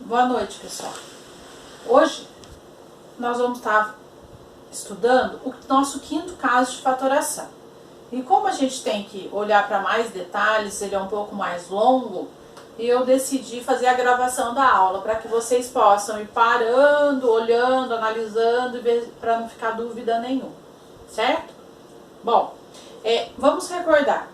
Boa noite, pessoal. Hoje nós vamos estar estudando o nosso quinto caso de fatoração. E como a gente tem que olhar para mais detalhes, ele é um pouco mais longo, eu decidi fazer a gravação da aula para que vocês possam ir parando, olhando, analisando, para não ficar dúvida nenhuma, certo? Bom, vamos recordar.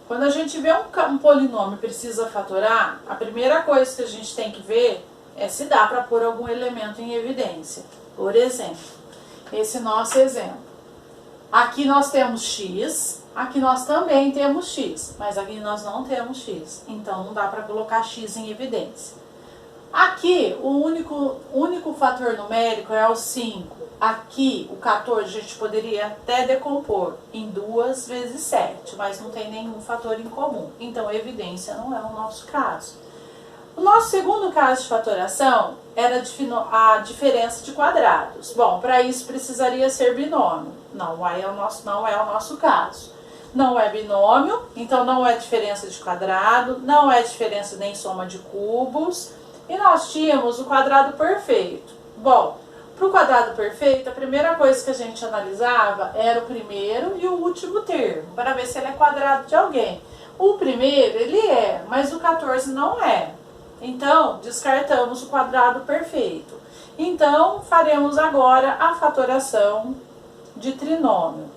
Quando a gente vê um polinômio e precisa fatorar, a primeira coisa que a gente tem que ver é se dá para pôr algum elemento em evidência. Por exemplo, esse nosso exemplo. Aqui nós temos x, aqui nós também temos x, mas aqui nós não temos x, então não dá para colocar x em evidência. Aqui o único fator numérico é o 5. Aqui o 14 a gente poderia até decompor em 2 vezes 7, mas não tem nenhum fator em comum, então evidência não é o nosso caso. O nosso segundo caso de fatoração era a diferença de quadrados. Bom, para isso precisaria ser binômio. Não é o nosso caso. Não é binômio, então não é diferença de quadrado, não é diferença nem soma de cubos. E nós tínhamos o quadrado perfeito. Bom, para o quadrado perfeito, a primeira coisa que a gente analisava era o primeiro e o último termo, para ver se ele é quadrado de alguém. O primeiro, ele é, mas o 14 não é. Então, descartamos o quadrado perfeito. Então, faremos agora a fatoração de trinômio.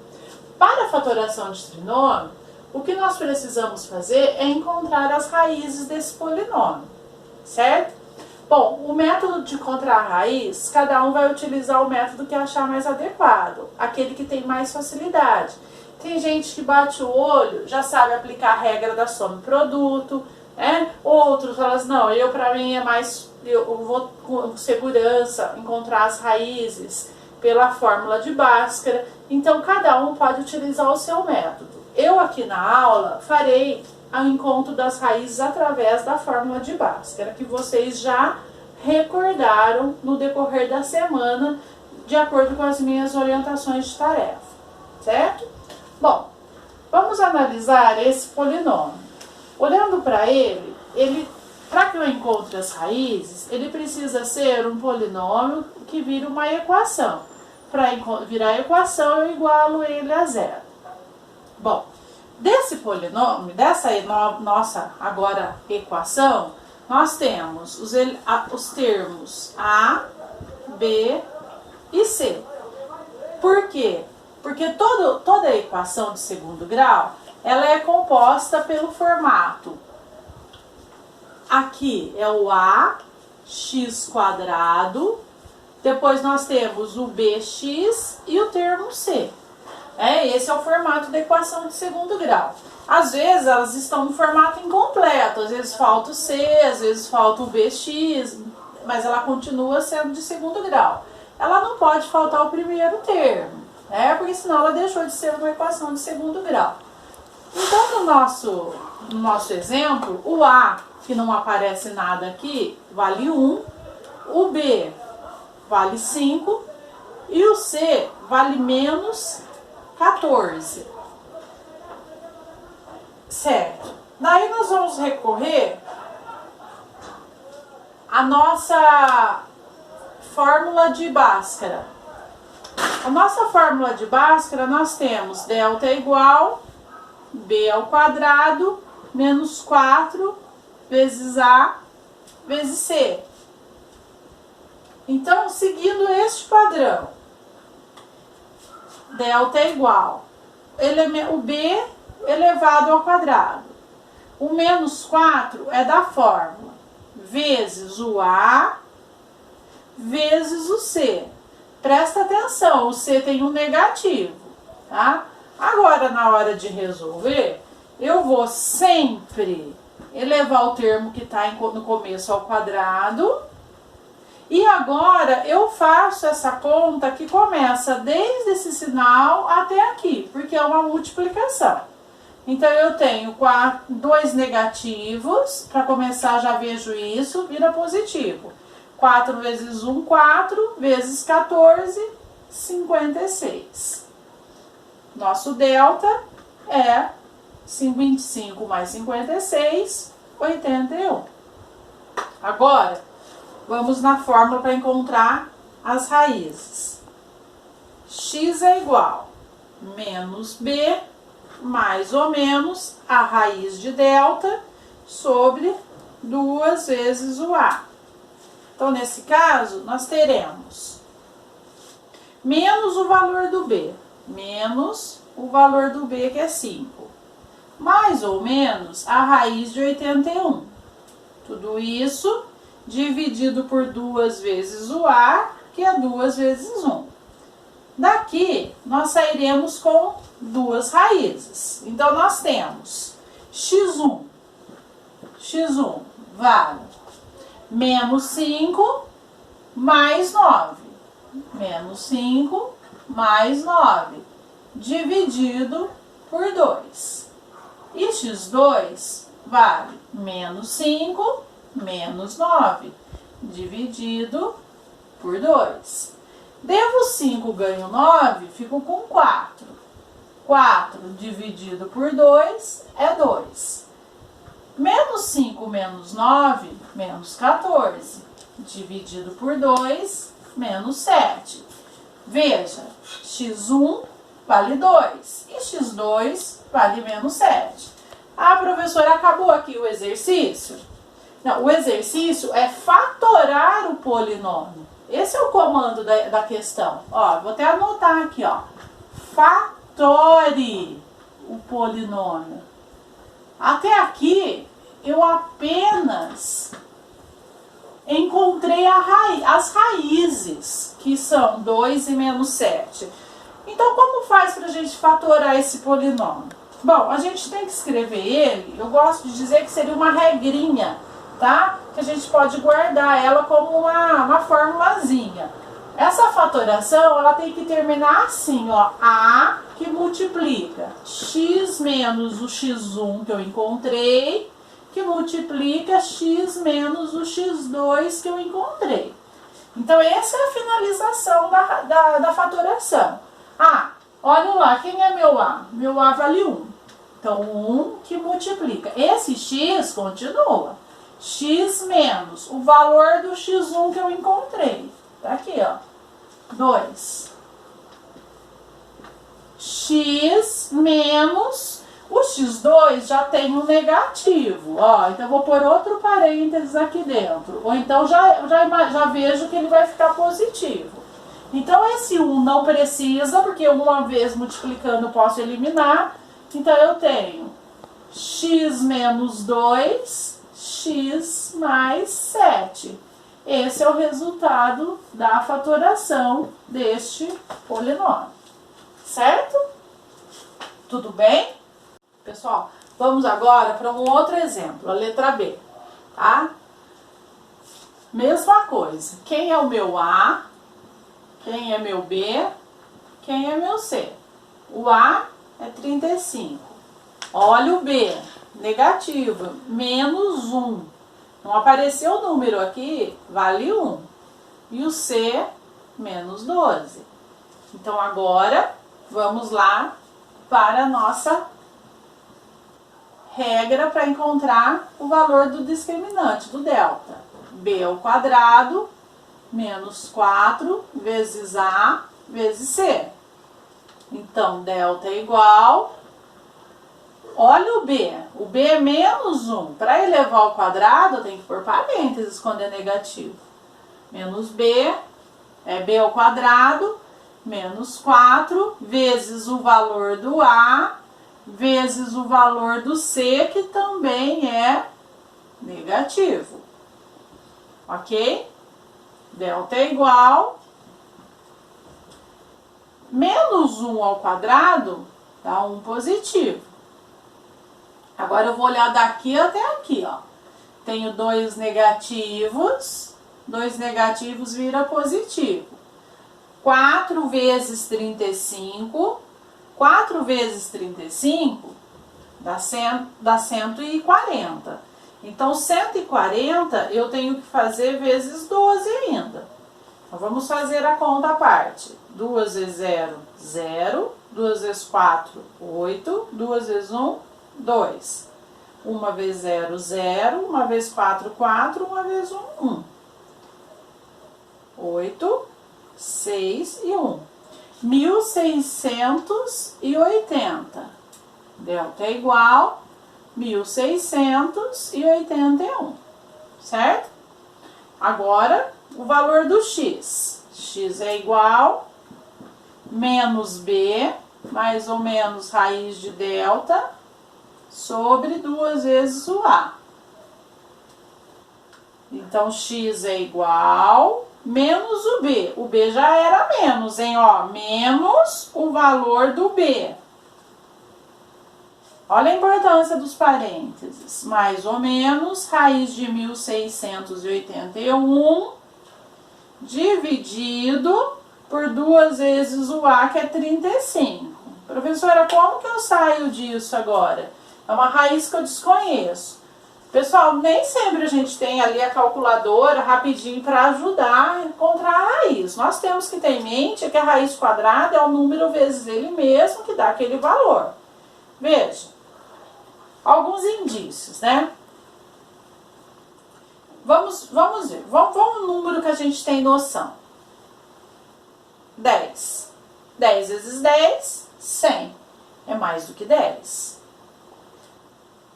Para a fatoração de trinômio, o que nós precisamos fazer é encontrar as raízes desse polinômio, certo? Bom, o método de encontrar a raiz, cada um vai utilizar o método que achar mais adequado, aquele que tem mais facilidade. Tem gente que bate o olho, já sabe aplicar a regra da soma e produto, Outros falam assim, não, para mim é mais, eu vou com segurança encontrar as raízes pela fórmula de Bhaskara. Então cada um pode utilizar o seu método. Eu aqui na aula farei o encontro das raízes através da fórmula de Bhaskara, que vocês já recordaram no decorrer da semana, de acordo com as minhas orientações de tarefa, certo? Bom, vamos analisar esse polinômio. Olhando para ele, para que eu encontre as raízes, ele precisa ser um polinômio que vira uma equação. Para virar a equação, eu igualo ele a zero. Bom, desse polinômio, dessa nossa agora equação, nós temos os termos A, B e C. Por quê? Porque toda a equação de segundo grau, ela é composta pelo formato. Aqui é o ax quadrado, depois nós temos o bx e o termo c. Esse é o formato da equação de segundo grau. Às vezes elas estão no formato incompleto, às vezes falta o c, às vezes falta o bx, mas ela continua sendo de segundo grau. Ela não pode faltar o primeiro termo, porque senão ela deixou de ser uma equação de segundo grau. Então, no nosso exemplo, o A, que não aparece nada aqui, vale 1, o B vale 5 e o C vale menos 14. Certo. Daí nós vamos recorrer à nossa fórmula de Bhaskara. A nossa fórmula de Bhaskara, nós temos delta igual b ao quadrado menos 4 vezes a vezes c. Então, seguindo este padrão, delta é igual o b elevado ao quadrado. O menos 4 é da fórmula vezes o a vezes o c. Presta atenção, o c tem um negativo, tá? Agora, na hora de resolver, eu vou sempre elevar o termo que está no começo ao quadrado. E agora eu faço essa conta que começa desde esse sinal até aqui, porque é uma multiplicação. Então, eu tenho 2 negativos, para começar já vejo isso, vira positivo. 4 vezes 1, 4, vezes 14, 56. Nosso delta é 25 mais 56, 81. Agora, Vamos na fórmula para encontrar as raízes. X é igual a menos B, mais ou menos a raiz de delta sobre 2 vezes o A. Então, nesse caso, nós teremos menos o valor do B, menos o valor do B, que é 5, mais ou menos a raiz de 81. Tudo isso dividido por 2 vezes o A, que é 2 vezes 1. Daqui, nós sairemos com duas raízes. Então, nós temos x1. x1 vale menos 5 mais 9. Menos 5 mais 9, dividido por 2. E x2 vale menos 5 menos 9, dividido por 2. Devo 5, ganho 9, fico com 4. 4 dividido por 2 é 2. Menos 5 menos 9, menos 14. Dividido por 2, menos 7. Veja, x1 vale 2 e x2 vale menos 7. Ah, professora, acabou aqui o exercício? Não, o exercício é fatorar o polinômio. Esse é o comando da questão. Ó, vou até anotar aqui, ó. Fatore o polinômio. Até aqui, eu apenas encontrei as raízes, que são 2 e menos 7. Então, como faz para a gente fatorar esse polinômio? Bom, a gente tem que escrever ele, eu gosto de dizer que seria uma regrinha, tá? Que a gente pode guardar ela como uma formulazinha. Essa fatoração, ela tem que terminar assim, ó. A que multiplica x menos o x1 que eu encontrei, que multiplica x menos o x2 que eu encontrei. Então, essa é a finalização da fatoração. Ah, olha lá, quem é meu A? Meu A vale 1. Então, 1 que multiplica. Esse x continua. X menos o valor do x1 que eu encontrei. Tá aqui, ó. 2. X menos o x2 já tem um negativo. Ó, então eu vou pôr outro parênteses aqui dentro. Ou então já vejo que ele vai ficar positivo. Então esse 1 não precisa, porque uma vez multiplicando eu posso eliminar. Então eu tenho x menos 2, x mais 7. Esse é o resultado da fatoração deste polinômio. Certo? Tudo bem? Pessoal, vamos agora para um outro exemplo, a letra B, tá? Mesma coisa. Quem é o meu A? Quem é meu B? Quem é meu C? O A é 35. Olha o B, negativo, menos 1. Não apareceu o número aqui, vale 1. E o C, menos 12. Então, agora, vamos lá para a nossa regra para encontrar o valor do discriminante, do delta. B ao quadrado menos 4 vezes A vezes C. Então, delta é igual... Olha o B é menos 1. Para elevar ao quadrado, eu tenho que pôr parênteses quando é negativo. Menos B é B ao quadrado, menos 4, vezes o valor do A, vezes o valor do C, que também é negativo. Ok? Delta é igual... Menos 1 ao quadrado dá 1 positivo. Agora eu vou olhar daqui até aqui, ó. Tenho 2 negativos vira positivo. 4 vezes 35, 4 vezes 35 dá 140. Então, 140 eu tenho que fazer vezes 12 ainda. Então, vamos fazer a conta à parte. 2 vezes 0, 0. 2 vezes 4, 8. 2 vezes 1, 2. 1 vezes 0, 0. 1 vezes 4, 4. 1 vezes 1, 1. 8, 6 e 1. 1680. Delta é igual 1681, certo? Agora, o valor do x. X é igual menos b, mais ou menos raiz de delta, sobre 2 vezes o a. Então, x é igual menos o b. O b já era menos, hein? Ó, menos o valor do b. Olha a importância dos parênteses. Mais ou menos raiz de 1681 dividido por 2 vezes o a, que é 35. Professora, como que eu saio disso agora? É uma raiz que eu desconheço. Pessoal, nem sempre a gente tem ali a calculadora rapidinho para ajudar a encontrar a raiz. Nós temos que ter em mente que a raiz quadrada é o número vezes ele mesmo que dá aquele valor. Veja, alguns indícios, né? Vamos ver. Vamos um número que a gente tem noção. 10. 10 vezes 10, 100. É mais do que 10.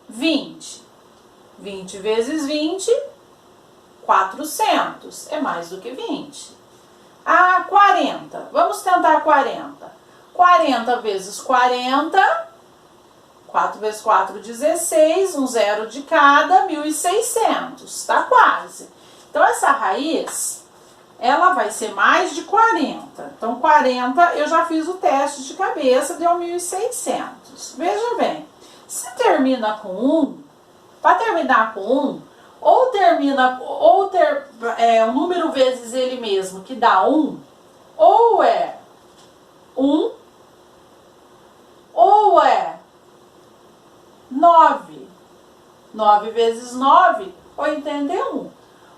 20. 20 vezes 20, 400. É mais do que 20. Ah, 40. Vamos tentar 40. 40 vezes 40, 4 vezes 4, 16. Um zero de cada, 1.600. Tá quase. Então, essa raiz, ela vai ser mais de 40. Então, 40, eu já fiz o teste de cabeça, deu 1.600. Veja bem, se termina com 1, para terminar com 1, ou o número vezes ele mesmo, que dá 1, ou é 1, ou é 9. 9 vezes 9, 81.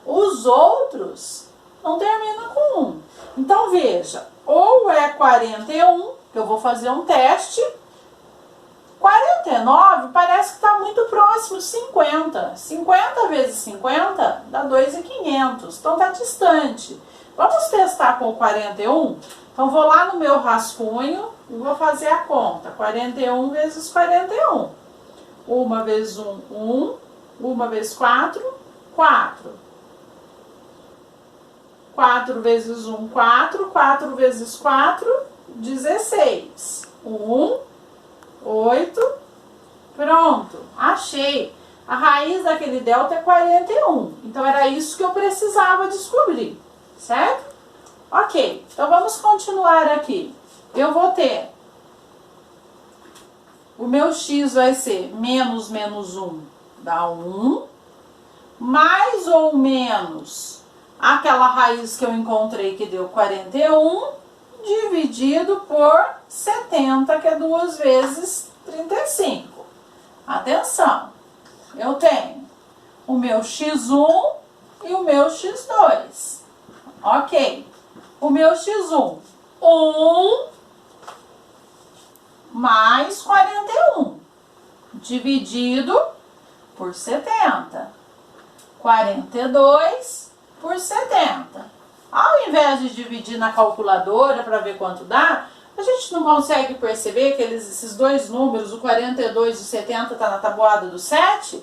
Os outros não terminam com 1. Então, veja, ou é 41, que eu vou fazer um teste. 49 parece que está muito próximo de 50. 50 vezes 50 dá 2.500. Então, está distante. Vamos testar com o 41? Então, vou lá no meu rascunho e vou fazer a conta. 41 vezes 41. 1 vezes 1, 1. 1 vezes 4, 4. 4 vezes 1, 4. 4 vezes 4, 16. 1, 8, pronto, achei. A raiz daquele delta é 41. Então, era isso que eu precisava descobrir, certo? Ok, então vamos continuar aqui. Eu vou ter, o meu x vai ser menos 1, dá 1, mais ou menos aquela raiz que eu encontrei que deu 41, dividido por 70, que é 2 vezes 35. Atenção, eu tenho o meu x1 e o meu x2. Ok, o meu x1, 1 mais 41, dividido por 70. 42 por 70. Ao invés de dividir na calculadora para ver quanto dá, a gente não consegue perceber que esses dois números, o 42 e o 70, está na tabuada do 7?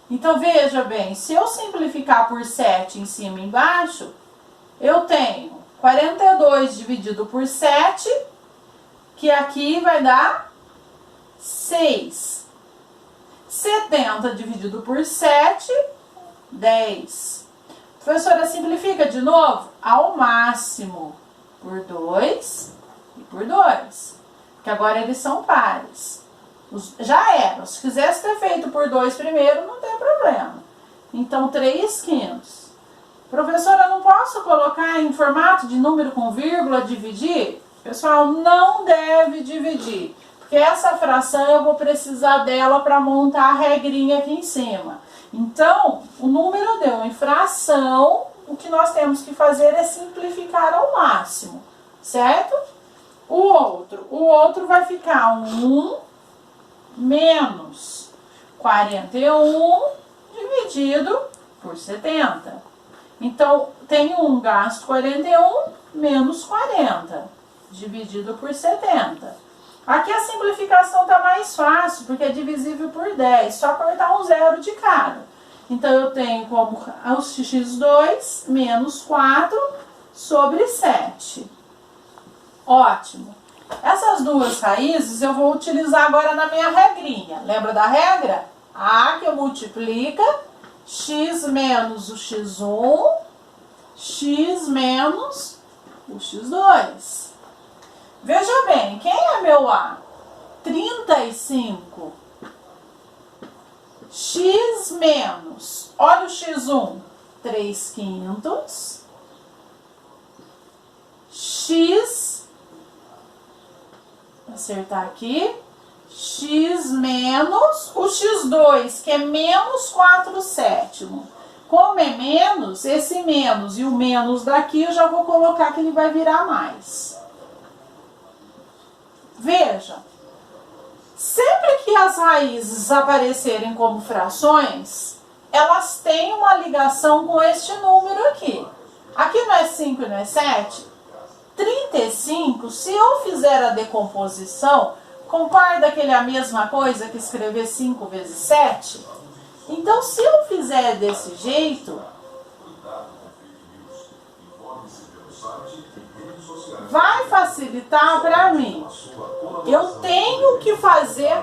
Então, veja bem, se eu simplificar por 7 em cima e embaixo, eu tenho 42 dividido por 7, que aqui vai dar 6. 70 dividido por 7, 10. Professora, simplifica de novo? Ao máximo, por 2 e por 2. Que agora eles são pares. Já era. Se quisesse ter feito por 2 primeiro, não tem problema. Então, 3/5. Professora, não posso colocar em formato de número com vírgula, dividir? Pessoal, não deve dividir. Porque essa fração eu vou precisar dela para montar a regrinha aqui em cima. Então, o número deu em fração, o que nós temos que fazer é simplificar ao máximo, certo? O outro vai ficar 1 menos 41 dividido por 70. Então, tenho um gasto 41 menos 40, dividido por 70. Aqui a simplificação está mais fácil, porque é divisível por 10, só cortar um zero de cada. Então, eu tenho como o x2 menos 4 sobre 7. Ótimo. Essas duas raízes eu vou utilizar agora na minha regrinha. Lembra da regra? A que eu multiplica x menos o x1, x menos o x2. Veja bem, quem é meu A? 35. X menos, olha o x1, 3/5. X, vou acertar aqui, x menos o x2, que é menos 4/7. Como é menos, esse menos e o menos daqui eu já vou colocar que ele vai virar mais. Veja, sempre que as raízes aparecerem como frações, elas têm uma ligação com este número aqui. Aqui não é 5 e não é 7? 35, se eu fizer a decomposição, concorda que ele é a mesma coisa que escrever 5 vezes 7? Então, se eu fizer desse jeito, vai facilitar para mim. Eu tenho que fazer...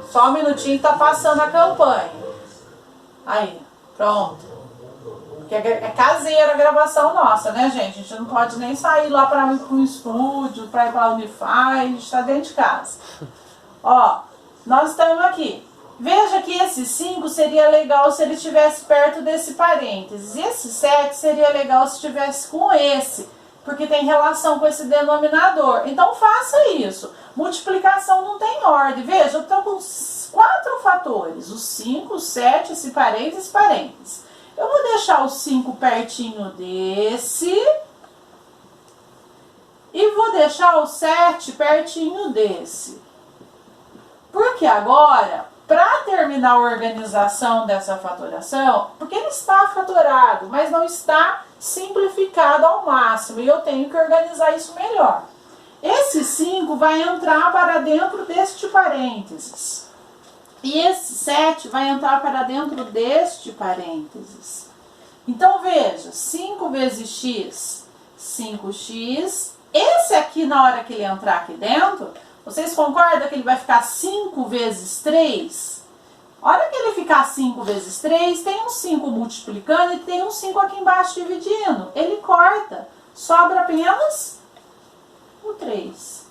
Só um minutinho, tá passando a campanha. Aí, pronto. Porque é caseira a gravação nossa, né, gente? A gente não pode nem sair lá para um estúdio, para ir para a Unify, a gente está dentro de casa. Ó, nós estamos aqui. Veja que esse 5 seria legal se ele estivesse perto desse parênteses. E esse 7 seria legal se estivesse com esse, porque tem relação com esse denominador. Então faça isso. Multiplicação não tem ordem. Veja, eu estou com 4 fatores. O 5, o 7, esse parênteses, parênteses. Eu vou deixar o 5 pertinho desse. E vou deixar o 7 pertinho desse. Porque agora, para terminar a organização dessa fatoração, porque ele está fatorado, mas não está simplificado ao máximo. E eu tenho que organizar isso melhor. Esse 5 vai entrar para dentro deste parênteses. E esse 7 vai entrar para dentro deste parênteses. Então, veja, 5 vezes x, 5x. Esse aqui, na hora que ele entrar aqui dentro, vocês concordam que ele vai ficar 5 vezes 3? A hora que ele ficar 5 vezes 3, tem um 5 multiplicando e tem um 5 aqui embaixo dividindo. Ele corta, sobra apenas o 3.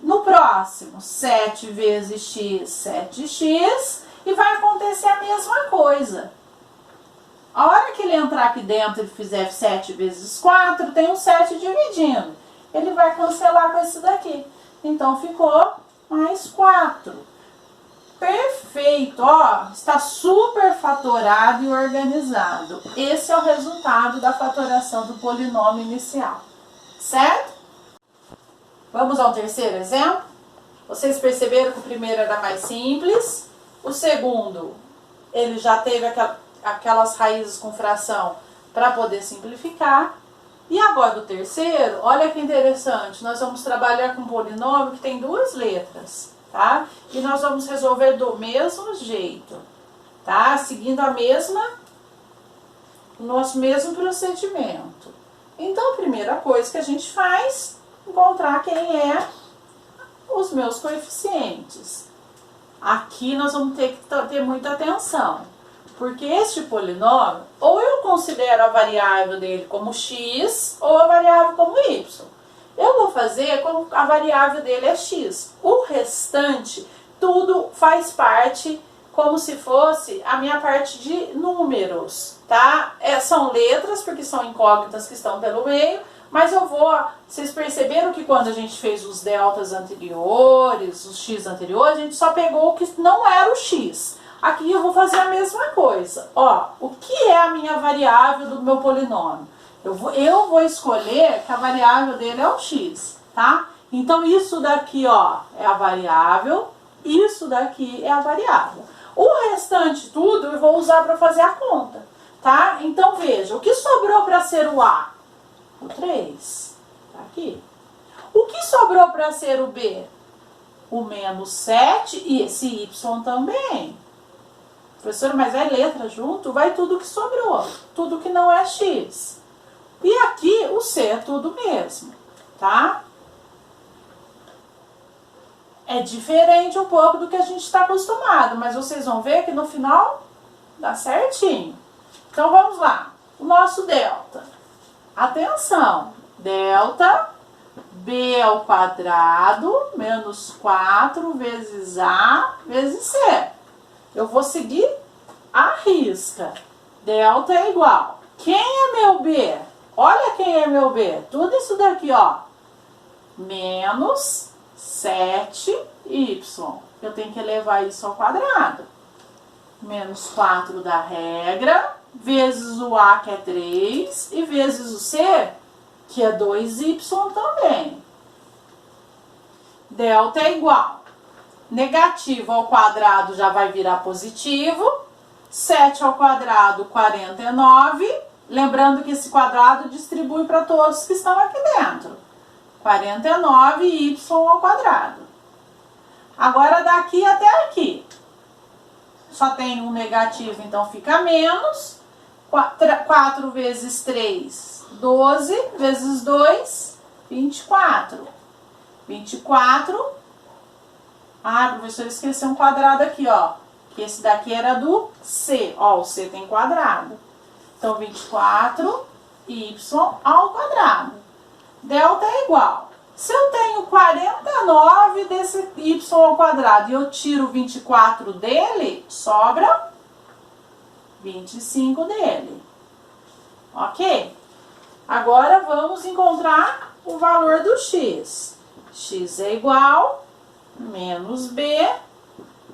No próximo, 7 vezes x, 7x, e vai acontecer a mesma coisa. A hora que ele entrar aqui dentro e fizer 7 vezes 4, tem um 7 dividindo. Ele vai cancelar com esse daqui. Então, ficou mais 4. Perfeito, ó, está super fatorado e organizado. Esse é o resultado da fatoração do polinômio inicial, certo? Vamos ao terceiro exemplo. Vocês perceberam que o primeiro era mais simples. O segundo, ele já teve aquelas raízes com fração para poder simplificar. E agora o terceiro, olha que interessante, nós vamos trabalhar com um polinômio que tem 2 letras, tá? E nós vamos resolver do mesmo jeito, tá? Seguindo o nosso mesmo procedimento. Então, a primeira coisa que a gente faz, encontrar quem é os meus coeficientes. Aqui nós vamos ter que ter muita atenção, porque este polinômio, ou eu considero a variável dele como x, ou a variável como y. Eu vou fazer como a variável dele é x. O restante, tudo faz parte como se fosse a minha parte de números, tá? São letras, porque são incógnitas que estão pelo meio, mas vocês perceberam que quando a gente fez os deltas anteriores, os x anteriores, a gente só pegou o que não era o x. Aqui eu vou fazer a mesma coisa. Ó, o que é a minha variável do meu polinômio? Eu vou escolher que a variável dele é o x, tá? Então, isso daqui, ó, é a variável, isso daqui é a variável. O restante tudo eu vou usar para fazer a conta. tá? Então, veja, o que sobrou para ser o A? O 3, tá aqui. O que sobrou para ser o B? O menos 7 e esse Y também. Professor, mas é letra junto? Vai tudo que sobrou, tudo que não é X. E aqui o C é tudo mesmo, tá? É diferente um pouco do que a gente está acostumado, mas vocês vão ver que no final dá certinho. Então vamos lá, o nosso delta. Atenção, delta B ao quadrado menos 4 vezes A vezes C. Eu vou seguir a risca. Delta é igual. Quem é meu B? Olha quem é meu B. Tudo isso daqui, ó. Menos 7y. Eu tenho que elevar isso ao quadrado. Menos 4 da regra, vezes o A, que é 3, e vezes o C, que é 2y também. Delta é igual. Negativo ao quadrado já vai virar positivo. 7 ao quadrado, 49. Lembrando que esse quadrado distribui para todos que estão aqui dentro. 49y ao quadrado. Agora daqui até aqui. Só tem um negativo, então fica menos. 4 vezes 3, 12. Vezes 2, 24. 24. Ah, professor, esqueceu um quadrado aqui, ó. Que esse daqui era do C. Ó, o C tem quadrado. Então, 24y ao quadrado. Delta é igual. Se eu tenho 49 desse y ao quadrado e eu tiro 24 dele, sobra 25 dele. Ok? Agora vamos encontrar o valor do x. X é igual menos b,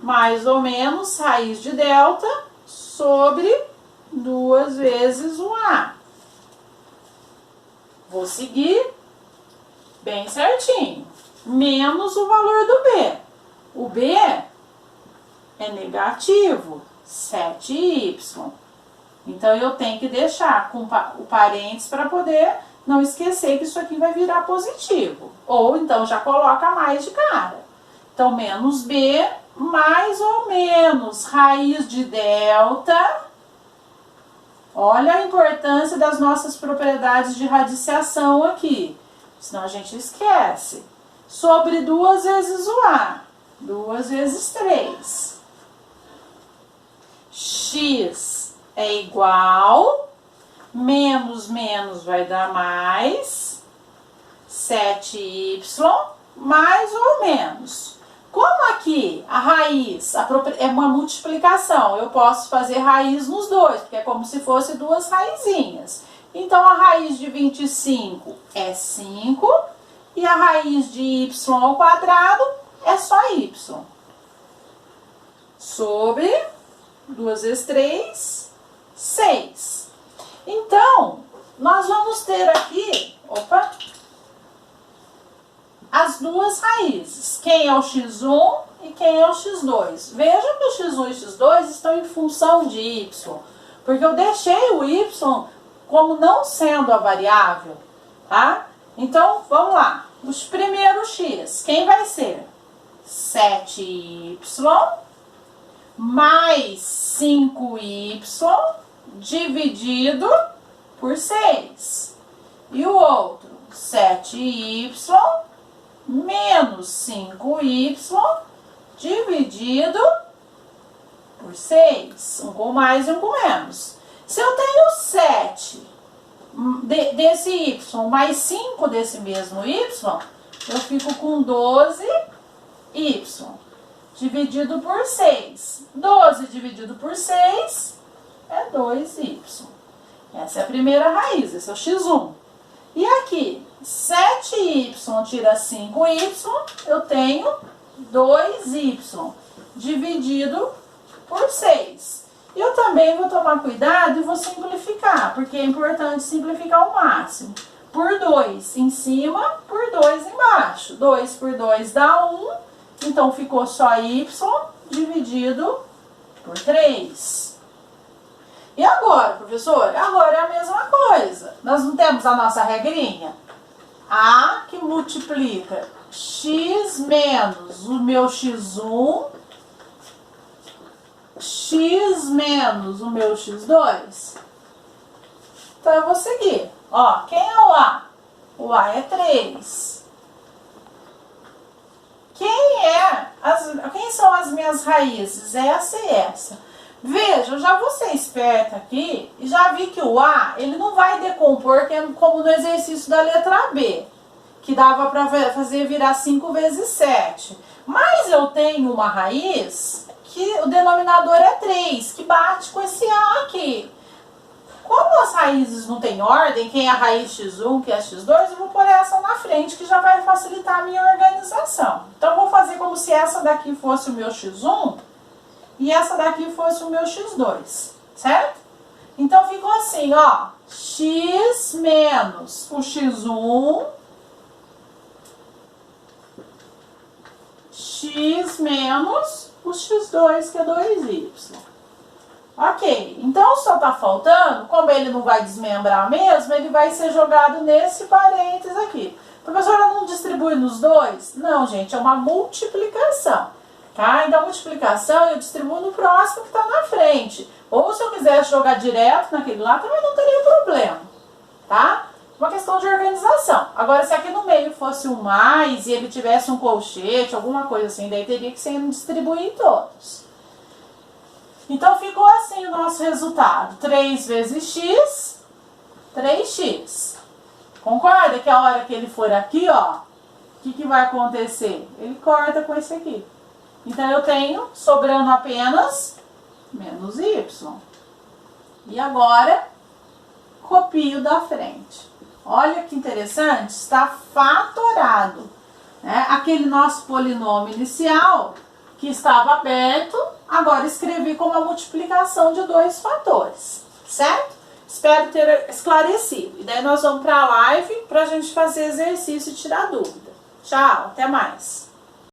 mais ou menos raiz de delta sobre 2 vezes o a. Vou seguir bem certinho. Menos o valor do b. O b é negativo, 7y. Então, eu tenho que deixar com o parênteses para poder não esquecer que isso aqui vai virar positivo. Ou, então, já coloca mais de cara. Então, menos b, mais ou menos raiz de delta. Olha a importância das nossas propriedades de radiciação aqui. Senão a gente esquece. Sobre 2 vezes o a. 2 vezes 3. X é igual. Menos vai dar mais. 7y, mais ou menos. Como aqui a raiz é uma multiplicação, eu posso fazer raiz nos dois, porque é como se fosse duas raizinhas. Então, a raiz de 25 é 5 e a raiz de y ao quadrado é só y. Sobre 2 vezes 3, 6. Então, nós vamos ter aqui, as duas raízes. Quem é o x1 e quem é o x2. Vejam que o x1 e o x2 estão em função de y, porque eu deixei o y como não sendo a variável, tá? Então, vamos lá. Os primeiros x, quem vai ser? 7y mais 5y dividido por 6. E o outro, 7y menos 5y dividido por 6. Um com mais e um com menos. Se eu tenho 7 desse y mais 5 desse mesmo y, eu fico com 12y dividido por 6. 12 dividido por 6 é 2y. Essa é a primeira raiz, esse é o x1. E aqui, 7y tira 5y, eu tenho 2y dividido por 6. Eu também vou tomar cuidado e vou simplificar, porque é importante simplificar ao máximo. Por 2 em cima, por 2 embaixo. 2 por 2 dá 1, então ficou só y dividido por 3. E agora, professor? Agora é a mesma coisa. Nós não temos a nossa regrinha? A que multiplica x menos o meu x1, x menos o meu x2. Então eu vou seguir. Ó, quem é o A? O A é 3. Quem são as minhas raízes? Essa e essa. Veja, eu já vou ser esperta aqui e já vi que o A, ele não vai decompor como no exercício da letra B, que dava para fazer virar 5 vezes 7. Mas eu tenho uma raiz que o denominador é 3, que bate com esse A aqui. Como as raízes não têm ordem, quem é a raiz x1, quem é x2, eu vou pôr essa na frente, que já vai facilitar a minha organização. Então, eu vou fazer como se essa daqui fosse o meu x1 e essa daqui fosse o meu x2, certo? Então, ficou assim, ó, x menos o x1, x menos o x2, que é 2y. Ok, então só tá faltando, como ele não vai desmembrar mesmo, ele vai ser jogado nesse parênteses aqui. Professora, não distribui nos dois? Não, gente, é uma multiplicação, tá? Então, a multiplicação eu distribuo no próximo que tá na frente. Ou se eu quisesse jogar direto naquele lá, também não teria problema, tá? Uma questão de organização. Agora, se aqui no meio fosse um mais e ele tivesse um colchete, alguma coisa assim, daí teria que ser distribuir em todos. Então, ficou assim o nosso resultado. 3 vezes x, 3x. Concorda que a hora que ele for aqui, ó, o que vai acontecer? Ele corta com esse aqui. Então, eu tenho sobrando apenas menos y. E agora, copio da frente. Olha que interessante, está fatorado, né? Aquele nosso polinômio inicial que estava aberto, agora escrevi como a multiplicação de 2 fatores, certo? Espero ter esclarecido. E daí nós vamos para a live para a gente fazer exercício e tirar dúvida. Tchau, até mais.